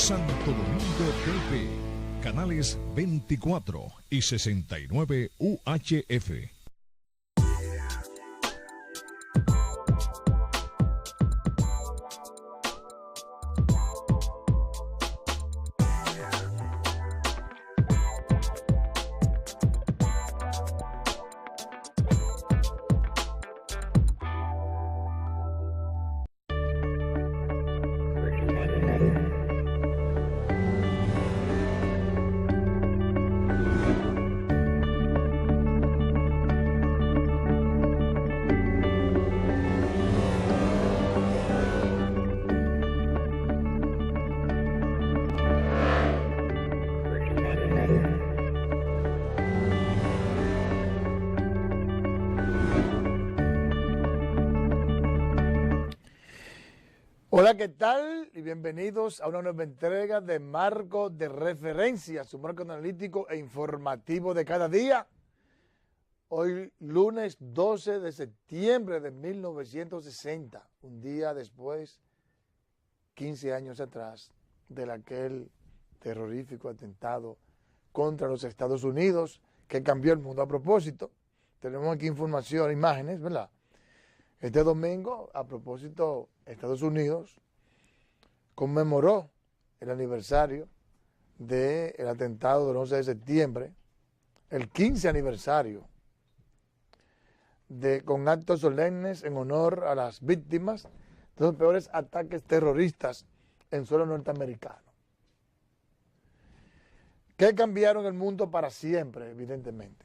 Santo Domingo TV, canales 24 y 69 UHF. Hola, ¿qué tal? Y bienvenidos a una nueva entrega de Marco de Referencia, su marco analítico e informativo de cada día. Hoy, lunes 12 de septiembre de 1960, un día después, 15 años atrás, de aquel terrorífico atentado contra los Estados Unidos que cambió el mundo. A propósito, tenemos aquí información, imágenes, ¿verdad? Este domingo, a propósito, Estados Unidos conmemoró el aniversario del atentado del 11 de septiembre, el 15 aniversario, con actos solemnes en honor a las víctimas de los peores ataques terroristas en suelo norteamericano, que cambiaron el mundo para siempre, evidentemente.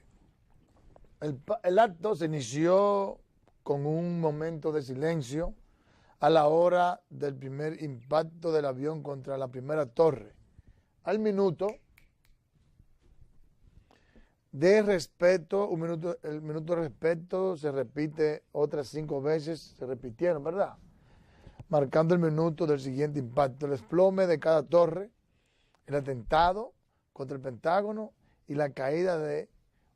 El acto se inició con un momento de silencio a la hora del primer impacto del avión contra la primera torre. Al minuto de respeto, el minuto de respeto se repite otras 5 veces, se repitieron, ¿verdad? Marcando el minuto del siguiente impacto, el desplome de cada torre, el atentado contra el Pentágono y la caída de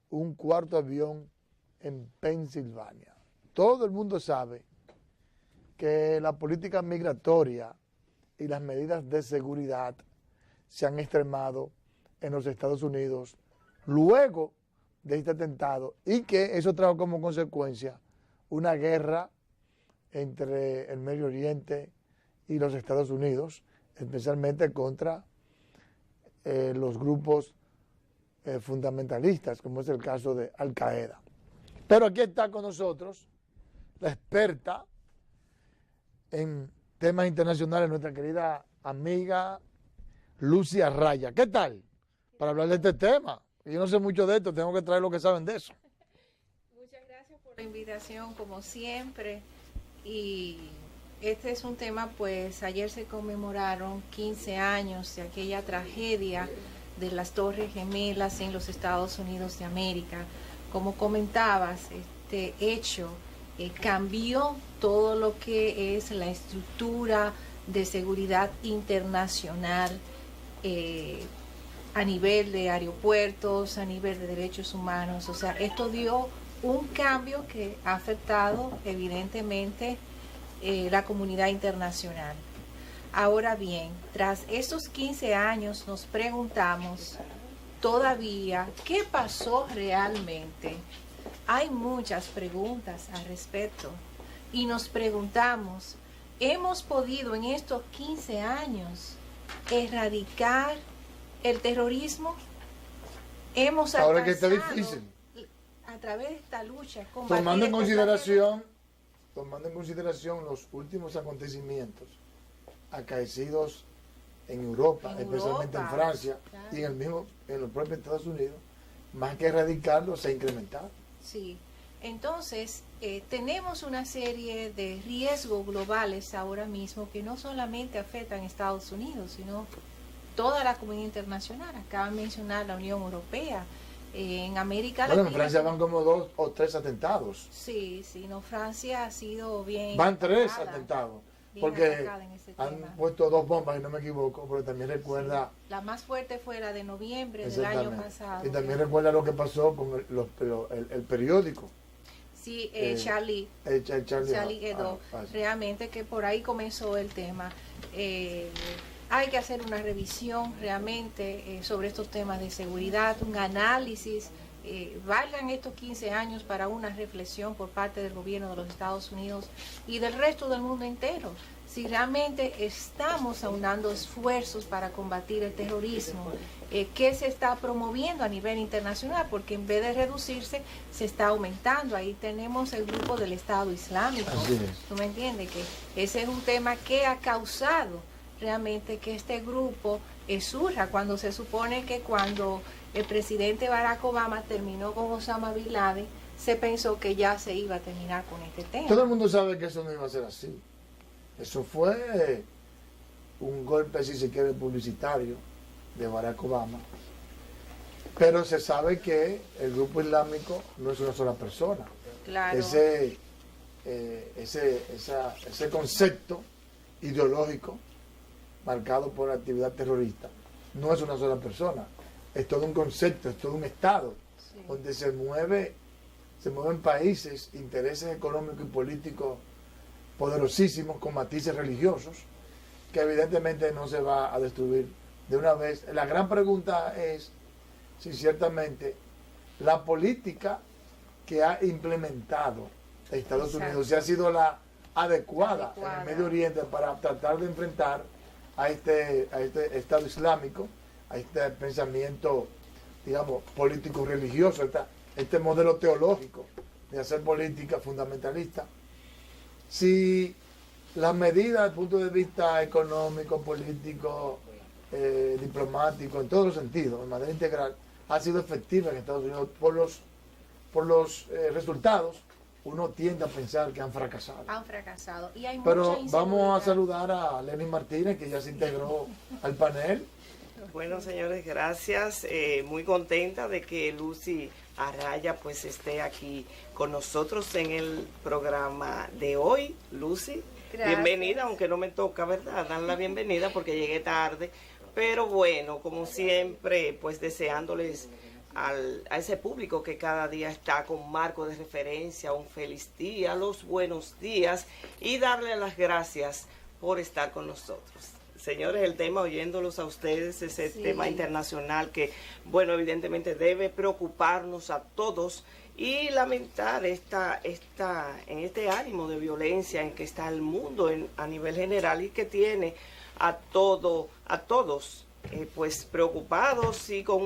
un cuarto avión en Pensilvania. Todo el mundo sabe que la política migratoria y las medidas de seguridad se han extremado en los Estados Unidos luego de este atentado y que eso trajo como consecuencia una guerra entre el Medio Oriente y los Estados Unidos, especialmente contra los grupos fundamentalistas, como es el caso de Al Qaeda. Pero aquí está con nosotros la experta en temas internacionales, nuestra querida amiga Lucy Arraya. ¿Qué tal? Para hablar de este tema. Yo no sé mucho de esto, tengo que traer lo que saben de eso. Muchas gracias por la invitación, como siempre. Y este es un tema, pues ayer se conmemoraron 15 años de aquella tragedia de las Torres Gemelas en los Estados Unidos de América. Como comentabas, este hecho cambió todo lo que es la estructura de seguridad internacional a nivel de aeropuertos, a nivel de derechos humanos. O sea, esto dio un cambio que ha afectado evidentemente la comunidad internacional. Ahora bien, tras estos 15 años nos preguntamos todavía qué pasó realmente. Hay muchas preguntas al respecto y nos preguntamos, ¿hemos podido en estos 15 años erradicar el terrorismo? ¿Hemos ahora que está alcanzado difícil, a través de esta lucha tomando en consideración los últimos acontecimientos acaecidos en Europa, especialmente en Francia, claro, y en los propios Estados Unidos, más que erradicarlo, se ha incrementado? Sí, entonces tenemos una serie de riesgos globales ahora mismo que no solamente afectan a Estados Unidos, sino toda la comunidad internacional. Acaba de mencionar la Unión Europea, en América Latina. En Francia van como 2 o 3 atentados. Sí, no, Francia ha sido bien... Van 3 atentados, porque han puesto 2 bombas, si no me equivoco, pero también recuerda... Sí, la más fuerte fue la de noviembre del año pasado. Y también recuerda lo que pasó con el periódico. Sí, Charlie Hebdo, realmente que por ahí comenzó el tema. hay que hacer una revisión realmente sobre estos temas de seguridad, un análisis. Valgan estos 15 años para una reflexión por parte del gobierno de los Estados Unidos y del resto del mundo entero. Si realmente estamos aunando esfuerzos para combatir el terrorismo, que se está promoviendo a nivel internacional, porque en vez de reducirse, se está aumentando. Ahí tenemos el grupo del Estado Islámico. ¿Tú me entiendes? Que ese es un tema que ha causado realmente que este grupo surja, cuando se supone que cuando el presidente Barack Obama terminó con Osama Bin Laden, se pensó que ya se iba a terminar con este tema. Todo el mundo sabe que eso no iba a ser así. Eso fue un golpe, si se quiere, publicitario de Barack Obama. Pero se sabe que el grupo islámico no es una sola persona. Claro. Ese concepto ideológico marcado por la actividad terrorista no es una sola persona. Es todo un concepto, es todo un Estado, sí, donde se mueven países, intereses económicos y políticos poderosísimos con matices religiosos, que evidentemente no se va a destruir de una vez. La gran pregunta es si ciertamente la política que ha implementado Estados Unidos si ha sido la adecuada en el Medio Oriente para tratar de enfrentar a este Estado Islámico, a este pensamiento, digamos, político-religioso, este modelo teológico de hacer política fundamentalista. Si las medidas desde el punto de vista económico, político, diplomático, en todos los sentidos, de manera integral, ha sido efectiva en Estados Unidos por los resultados, uno tiende a pensar que han fracasado. Han fracasado. Y hay Pero mucha vamos a saludar a Lenin Martínez, que ya se integró al panel. Bueno, señores, gracias. Muy contenta de que Lucy Araya pues esté aquí con nosotros en el programa de hoy. Lucy, gracias. Bienvenida, aunque no me toca, ¿verdad?, dar la bienvenida porque llegué tarde. Pero bueno, como siempre, pues deseándoles a ese público que cada día está con marco de referencia, un feliz día, los buenos días y darle las gracias por estar con nosotros. Señores, el tema, oyéndolos a ustedes, ese tema internacional que, bueno, evidentemente debe preocuparnos a todos y lamentar en este ánimo de violencia en que está el mundo a nivel general y que tiene a todos pues preocupados y con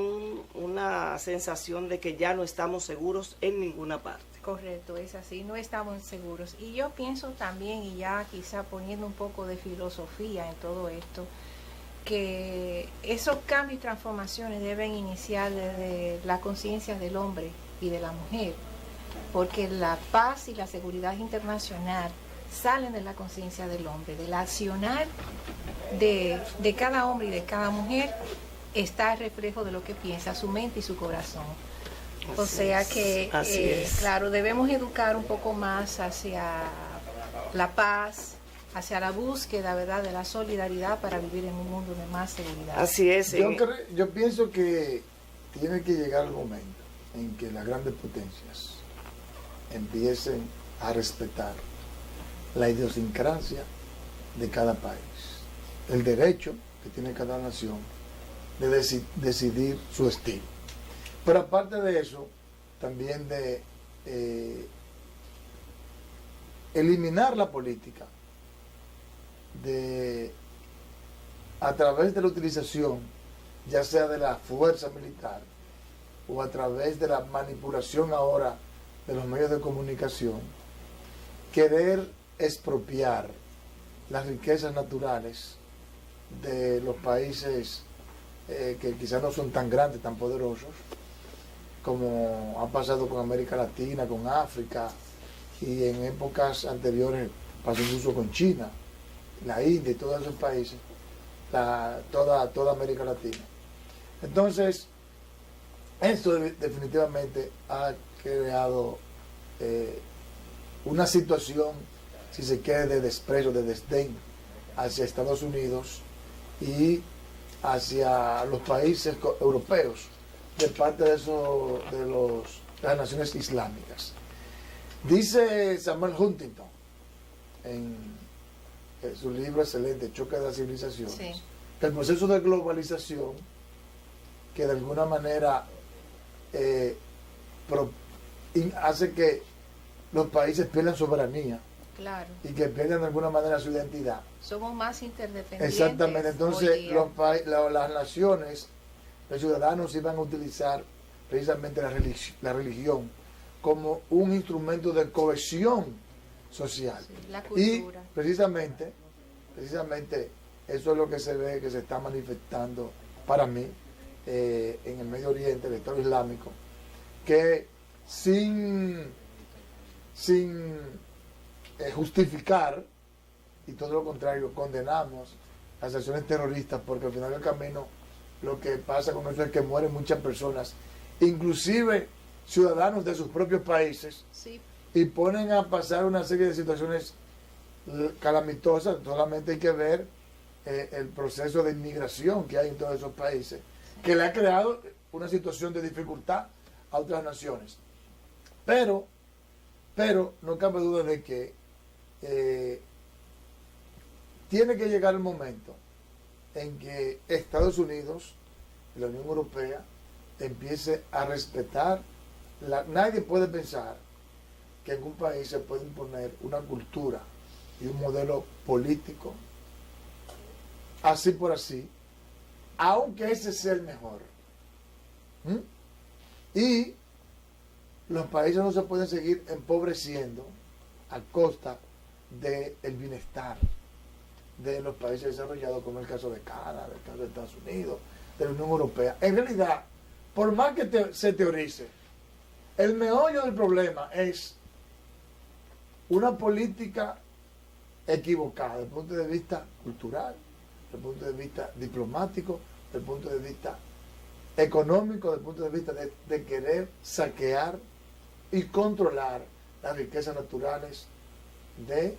una sensación de que ya no estamos seguros en ninguna parte. Correcto, es así, no estamos seguros. Y yo pienso también, y ya quizá poniendo un poco de filosofía en todo esto, que esos cambios y transformaciones deben iniciar desde la conciencia del hombre y de la mujer, porque la paz y la seguridad internacional salen de la conciencia del hombre, del accionar de cada hombre y de cada mujer está el reflejo de lo que piensa su mente y su corazón. O sea que, claro, debemos educar un poco más hacia la paz, hacia la búsqueda, ¿verdad?, de la solidaridad para vivir en un mundo de más seguridad. Así es. Yo pienso que tiene que llegar el momento en que las grandes potencias empiecen a respetar la idiosincrasia de cada país, el derecho que tiene cada nación de decidir su destino. Pero aparte de eso, también de eliminar la política a través de la utilización, ya sea de la fuerza militar o a través de la manipulación ahora de los medios de comunicación, querer expropiar las riquezas naturales de los países que quizás no son tan grandes, tan poderosos, como ha pasado con América Latina, con África, y en épocas anteriores pasó incluso con China, la India y todos esos países, toda América Latina. Entonces, esto definitivamente ha creado una situación, si se quiere, de desprecio, de desdén hacia Estados Unidos y hacia los países europeos, de parte de las naciones islámicas. Dice Samuel Huntington en su libro excelente, Choque de las Civilizaciones, que el proceso de globalización, que de alguna manera hace que los países pierdan soberanía. Claro. Y que pierdan de alguna manera su identidad. Somos más interdependientes. Exactamente. Entonces, las naciones, los ciudadanos iban a utilizar precisamente la religión como un instrumento de cohesión social. Sí, la cultura. Y precisamente, eso es lo que se ve, que se está manifestando para mí en el Medio Oriente, el Estado Islámico, que sin justificar, y todo lo contrario, condenamos las acciones terroristas, porque al final del camino lo que pasa con eso es que mueren muchas personas, inclusive ciudadanos de sus propios países, sí, y ponen a pasar una serie de situaciones calamitosas. Solamente hay que ver el proceso de inmigración que hay en todos esos países, que le ha creado una situación de dificultad a otras naciones. Pero no cabe duda de que tiene que llegar el momento en que Estados Unidos y la Unión Europea empiece a respetar. Nadie puede pensar que en un país se puede imponer una cultura y un modelo político así por así, aunque ese sea el mejor. Y los países no se pueden seguir empobreciendo a costa del bienestar de los países desarrollados, como el caso de Canadá, el caso de Estados Unidos, de la Unión Europea. En realidad, por más que se teorice, el meollo del problema es una política equivocada desde el punto de vista cultural, desde el punto de vista diplomático, desde el punto de vista económico, desde el punto de vista de querer saquear y controlar las riquezas naturales de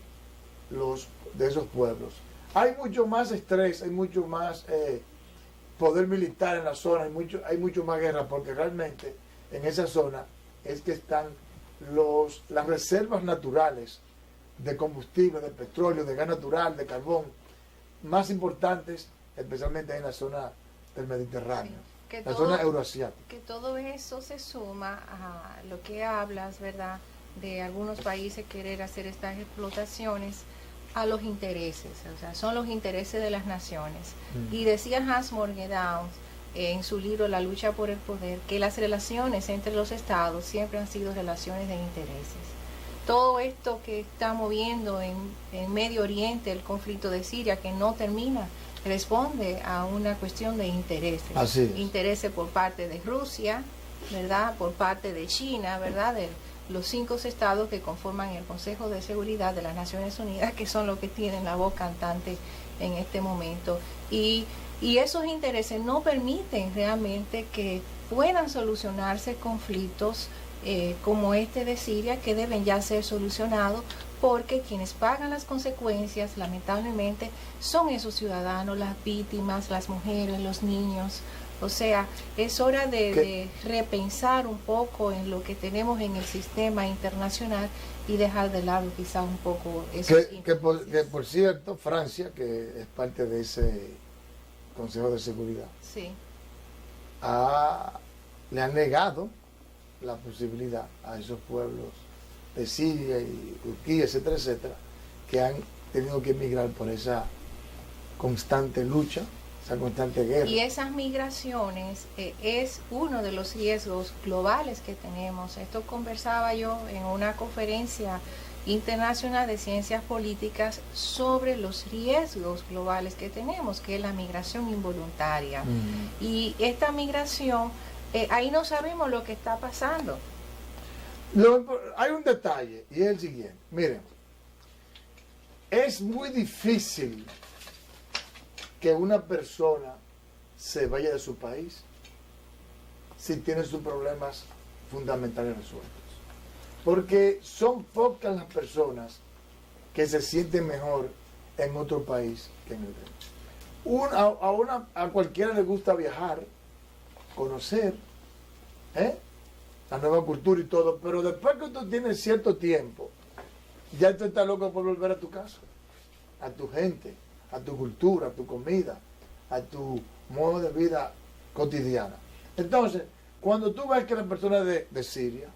esos pueblos. Hay mucho más estrés, hay mucho más poder militar en la zona, hay mucho más guerra, porque realmente en esa zona es que están las reservas naturales de combustible, de petróleo, de gas natural, de carbón, más importantes, especialmente en la zona del Mediterráneo, sí, la zona euroasiática. Que todo eso se suma a lo que hablas, ¿verdad?, de algunos países querer hacer estas explotaciones a los intereses, o sea, son los intereses de las naciones. Y decía Hans Morgenthau en su libro La lucha por el poder, que las relaciones entre los estados siempre han sido relaciones de intereses. Todo esto que está moviendo en Medio Oriente, el conflicto de Siria, que no termina, responde a una cuestión de intereses. Así es. Intereses por parte de Rusia, ¿verdad?, por parte de China, ¿verdad?, de los 5 estados que conforman el Consejo de Seguridad de las Naciones Unidas, que son los que tienen la voz cantante en este momento. Y esos intereses no permiten realmente que puedan solucionarse conflictos como este de Siria, que deben ya ser solucionados, porque quienes pagan las consecuencias, lamentablemente, son esos ciudadanos, las víctimas, las mujeres, los niños. O sea, es hora de repensar un poco en lo que tenemos en el sistema internacional y dejar de lado quizá un poco esos que por cierto, Francia, que es parte de ese Consejo de Seguridad, sí, le han negado la posibilidad a esos pueblos de Siria y Turquía, etcétera, etcétera, que han tenido que emigrar por esa constante lucha, esa constante guerra. Y esas migraciones es uno de los riesgos globales que tenemos. Esto conversaba yo en una conferencia internacional de ciencias políticas sobre los riesgos globales que tenemos, que es la migración involuntaria. Y esta migración, ahí no sabemos lo que está pasando. Hay un detalle, y es el siguiente. Miren, es muy difícil que una persona se vaya de su país si tiene sus problemas fundamentales resueltos. Porque son pocas las personas que se sienten mejor en otro país que en el de a cualquiera le gusta viajar, conocer la nueva cultura y todo, pero después que tú tienes cierto tiempo, ya tú estás loco por volver a tu casa, a tu gente, a tu cultura, a tu comida, a tu modo de vida cotidiana. Entonces, cuando tú ves que las personas de Siria,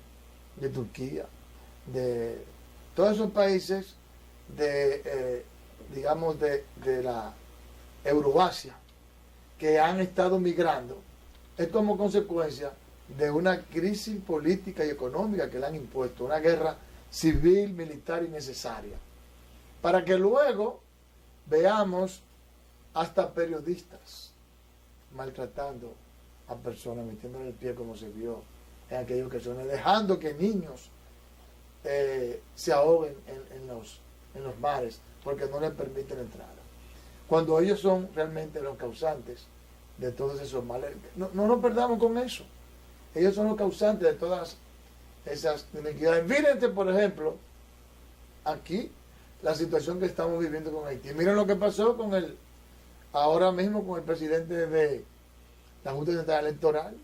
de Turquía, de todos esos países digamos, de la Euroasia, que han estado migrando, es como consecuencia de una crisis política y económica que le han impuesto, una guerra civil, militar innecesaria, para que luego veamos hasta periodistas maltratando a personas, metiéndole el pie como se vio en aquellas ocasiones, dejando que niños se ahoguen en los mares porque no les permiten entrar, cuando ellos son realmente los causantes de todos esos males. No nos perdamos con eso. Ellos son los causantes de todas esas iniquidades. Fíjense, por ejemplo, aquí la situación que estamos viviendo con Haití. Miren lo que pasó ahora mismo con el presidente de la Junta Central Electoral,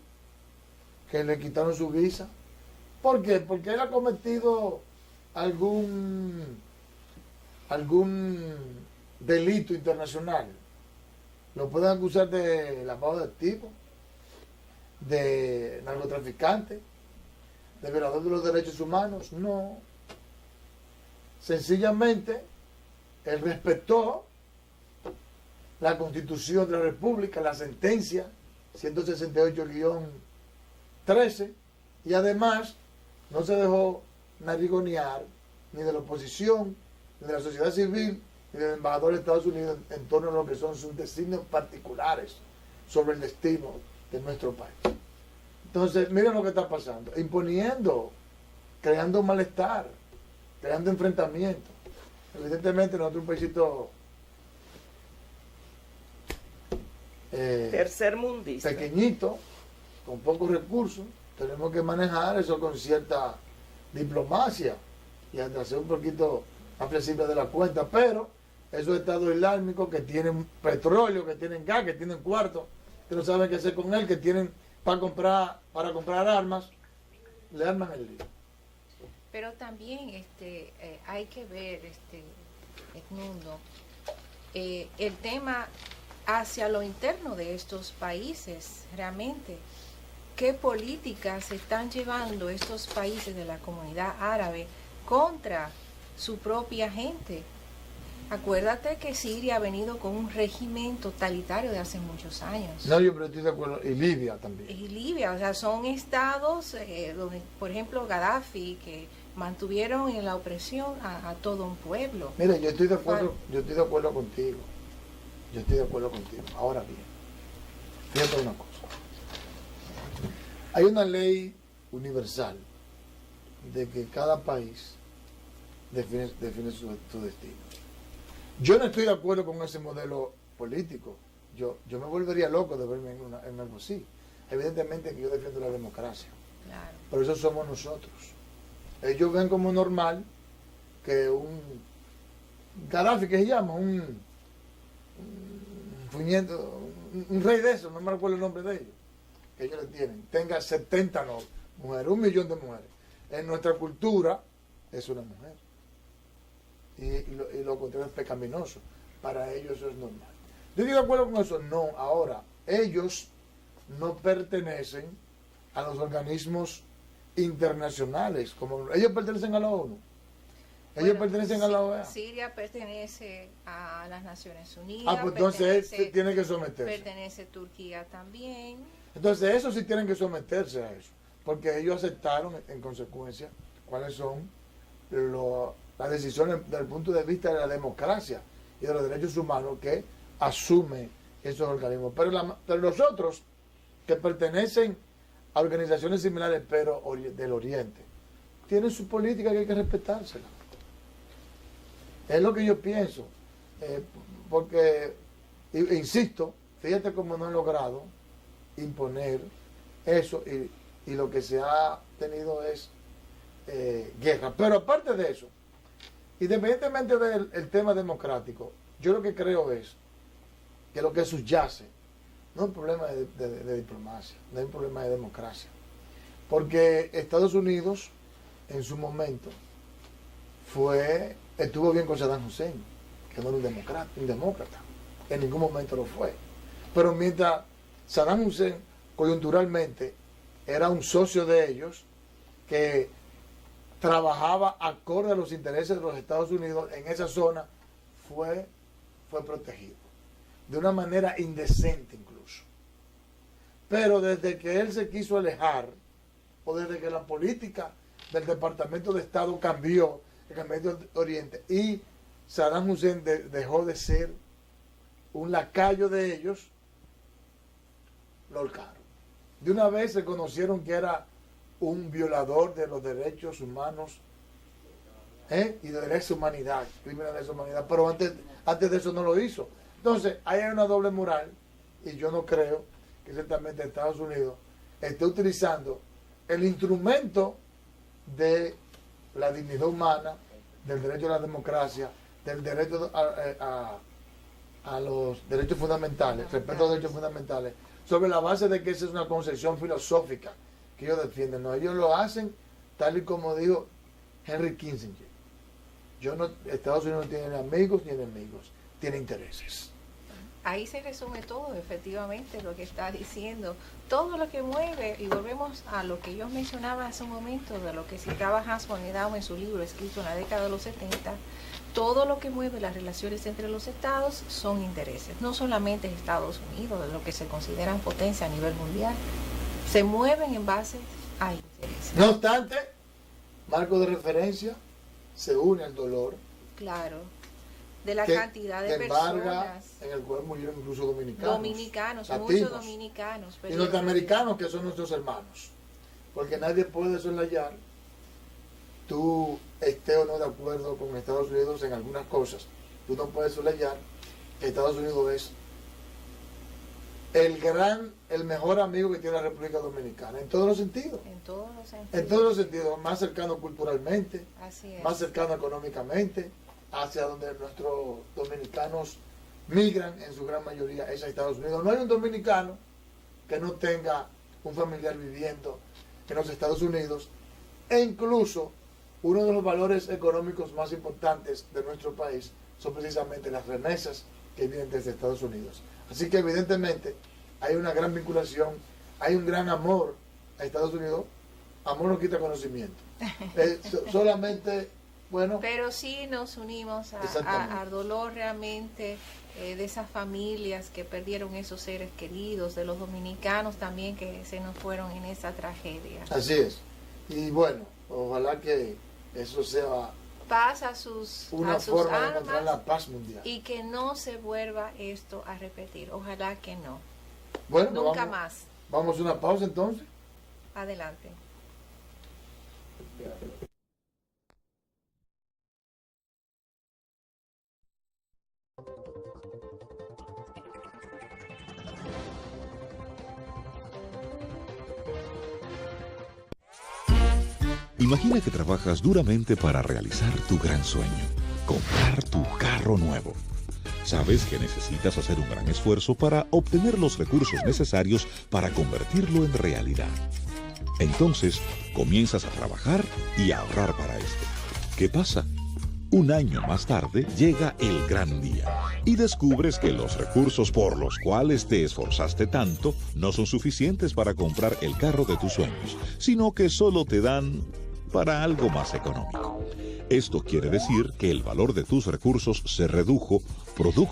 que le quitaron su visa. ¿Por qué? Porque él ha cometido algún delito internacional. Lo pueden acusar de lavado de activos, de narcotraficante, de violador de los derechos humanos. No. Sencillamente, él respetó la Constitución de la República, la sentencia 168-13, y además no se dejó narigonear ni de la oposición, ni de la sociedad civil, ni del embajador de Estados Unidos en torno a lo que son sus designios particulares sobre el destino de nuestro país. Entonces, miren lo que está pasando, imponiendo, creando malestar, creando enfrentamientos. Evidentemente nosotros un paísito tercermundista, pequeñito, con pocos recursos, tenemos que manejar eso con cierta diplomacia y hasta ser un poquito más flexible de la cuenta, pero esos estados islámicos que tienen petróleo, que tienen gas, que tienen cuartos, que no saben qué hacer con él, que tienen para comprar armas, le arman el lío. Pero también hay que ver, Edmundo, el tema hacia lo interno de estos países, realmente, qué políticas están llevando estos países de la comunidad árabe contra su propia gente. Acuérdate que Siria ha venido con un régimen totalitario de hace muchos años. No, yo estoy de acuerdo. Y Libia también. Y Libia, o sea, son estados donde, por ejemplo, Gaddafi, que mantuvieron en la opresión a todo un pueblo. Mira, yo estoy de acuerdo contigo. Yo estoy de acuerdo contigo. Ahora bien, fíjate una cosa. Hay una ley universal de que cada país define su destino. Yo no estoy de acuerdo con ese modelo político. Yo me volvería loco de verme en algo así. Evidentemente que yo defiendo la democracia. Claro. Pero eso somos nosotros. Ellos ven como normal que un Gaddafi, que se llama, un rey de esos, no me recuerdo el nombre de ellos, que ellos le tienen, tenga 70 mujeres, 1 millón de mujeres. En nuestra cultura es una mujer. Y lo contrario es pecaminoso. Para ellos eso es normal. Yo estoy de acuerdo con eso. No, ahora, ellos no pertenecen a los organismos internacionales. Como ellos pertenecen a la ONU. Ellos pertenecen a la OEA. Siria pertenece a las Naciones Unidas. Ah, pues entonces él tiene que someterse. Pertenece Turquía también. Entonces esos sí tienen que someterse a eso. Porque ellos aceptaron en consecuencia cuáles son las decisiones desde el punto de vista de la democracia y de los derechos humanos que asume esos organismos. Pero los otros que pertenecen a organizaciones similares pero del Oriente tienen su política que hay que respetársela. Es lo que yo pienso. Porque, insisto, fíjate cómo no han logrado imponer eso y lo que se ha tenido es guerra. Pero aparte de eso, independientemente del tema democrático, yo lo que creo es que lo que subyace no es un problema de diplomacia, no es un problema de democracia. Porque Estados Unidos, en su momento, estuvo bien con Saddam Hussein, que no era un demócrata, en ningún momento lo fue. Pero mientras Saddam Hussein coyunturalmente era un socio de ellos que trabajaba acorde a los intereses de los Estados Unidos en esa zona, fue protegido. De una manera indecente incluso. Pero desde que él se quiso alejar, o desde que la política del Departamento de Estado cambió en el Medio Oriente y Saddam Hussein dejó de ser un lacayo de ellos, lo ahorcaron. De una vez se conocieron que era un violador de los derechos humanos y de derechos de humanidad, crímenes de lesa humanidad, pero antes de eso no lo hizo. Entonces, ahí hay una doble moral y yo no creo que ciertamente Estados Unidos esté utilizando el instrumento de la dignidad humana, del derecho a la democracia, del derecho a los derechos fundamentales, respeto a los derechos fundamentales, sobre la base de que esa es una concepción filosófica que ellos defienden. No, ellos lo hacen tal y como dijo Henry Kissinger. Estados Unidos no tiene amigos ni enemigos, tiene intereses. Ahí se resume todo, efectivamente, lo que está diciendo. Todo lo que mueve, y volvemos a lo que yo mencionaba hace un momento, de lo que citaba Hans von Eudau en su libro escrito en la década de los 70, todo lo que mueve las relaciones entre los estados son intereses. No solamente Estados Unidos, de lo que se consideran potencia a nivel mundial, se mueven en base a intereses. No obstante, marco de referencia se une al dolor. Claro. De la cantidad de personas en el cual murieron incluso dominicanos, latinos, muchos dominicanos y norteamericanos, que son nuestros hermanos, porque nadie puede soslayar, tú estés o no de acuerdo con Estados Unidos en algunas cosas, tú no puedes soslayar que Estados Unidos es el mejor amigo que tiene la República Dominicana, en todos los sentidos. En todos los sentidos. En todos los sentidos, más cercano culturalmente, así es, más cercano económicamente, hacia donde nuestros dominicanos migran en su gran mayoría es a Estados Unidos. No hay un dominicano que no tenga un familiar viviendo en los Estados Unidos, e incluso uno de los valores económicos más importantes de nuestro país son precisamente las remesas que vienen desde Estados Unidos. Así que evidentemente hay una gran vinculación, hay un gran amor a Estados Unidos. Amor no quita conocimiento. Solamente, bueno, pero sí nos unimos al dolor realmente de esas familias que perdieron esos seres queridos, de los dominicanos también que se nos fueron en esa tragedia. Así es. Y bueno, ojalá que eso sea paz a sus forma de encontrar la paz mundial. Y que no se vuelva esto a repetir. Ojalá que no. Bueno, nunca más. Vamos a una pausa entonces. Adelante. Imagina que trabajas duramente para realizar tu gran sueño, comprar tu carro nuevo. Sabes que necesitas hacer un gran esfuerzo para obtener los recursos necesarios para convertirlo en realidad. Entonces, comienzas a trabajar y a ahorrar para esto. ¿Qué pasa? Un año más tarde llega el gran día y descubres que los recursos por los cuales te esforzaste tanto no son suficientes para comprar el carro de tus sueños, sino que solo te dan para algo más económico. Esto quiere decir que el valor de tus recursos se redujo producto